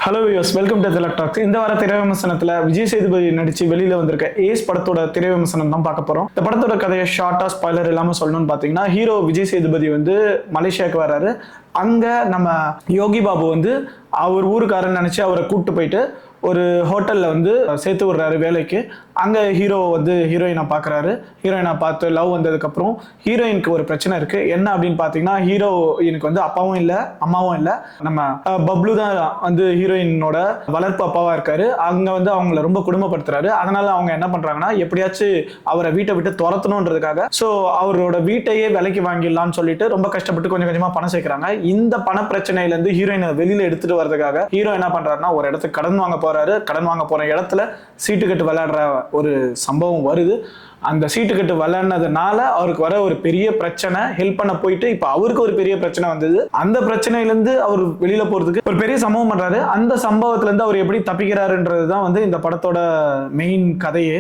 Hello views, welcome to Tilak talks. இந்த வார திரை விமர்சனத்துல விஜய் சேதுபதி நடிச்சு வெளியில வந்திருக்க ஏஸ் படத்தோட திரை விமர்சனம் தான் பார்க்க போறோம். இந்த படத்தோட கதையை ஷார்ட்டா ஸ்பாய்லர் இல்லாம சொல்லணும்னு பாத்தீங்கன்னா, ஹீரோ விஜய் சேதுபதி வந்து மலேசியாவுக்கு வர்றாரு. அங்க நம்ம யோகி பாபு வந்து அவர் ஊருக்காரன்னு நினைச்சு அவரை கூப்பிட்டு போயிட்டு ஒரு ஹோட்டல்ல வந்து சேர்த்து விடுறாரு வேலைக்கு. அங்க ஹீரோ வந்து ஹீரோயினை பாக்குறாரு. ஹீரோயினை பார்த்து லவ் வந்ததுக்கு அப்புறம் ஹீரோயினுக்கு ஒரு பிரச்சனை இருக்கு. என்ன அப்படின்னு பாத்தீங்கன்னா, ஹீரோயினுக்கு வந்து அப்பாவும் இல்ல அம்மாவும் இல்ல. நம்ம பப்ளு தான் வந்து ஹீரோயினோட வளர்ப்பு அப்பாவா இருக்காரு. அங்க வந்து அவங்கள ரொம்ப குடும்பப்படுத்துறாரு. அதனால அவங்க என்ன பண்றாங்கன்னா, எப்படியாச்சும் அவரை வீட்டை விட்டு துரத்தணுன்றதுக்காக சோ அவரோட வீட்டையே விலைக்கு வாங்கிடலாம்னு சொல்லிட்டு ரொம்ப கஷ்டப்பட்டு கொஞ்சம் கொஞ்சமா பணம் சேர்க்கிறாங்க. இந்த பண பிரச்சனையில இருந்து ஹீரோயினை வெளியில எடுத்துட்டு வர்றதுக்காக ஹீரோ என்ன பண்றாருன்னா, ஒரு இடத்துக்கு கடன் வாங்க போறாரு. கடன் வாங்க போற இடத்துல சீட்டு கட்டு விளையாடுற ஒரு சம்பவம் வருது. அந்த சீட்டு கட்டு விளையாடுனதுனால அவருக்கு வர ஒரு பெரிய பிரச்சனை. ஹெல்ப் பண்ண போயிட்டு இப்ப அவருக்கு ஒரு பெரிய பிரச்சனை வந்தது. அந்த பிரச்சனையில இருந்து அவர் வெளியில போறதுக்கு ஒரு பெரிய சம்பவம் பண்றாரு. அந்த சம்பவத்துல இருந்து அவர் எப்படி தப்பிக்கிறாருன்றதுதான் வந்து இந்த படத்தோட மெயின் கதையே.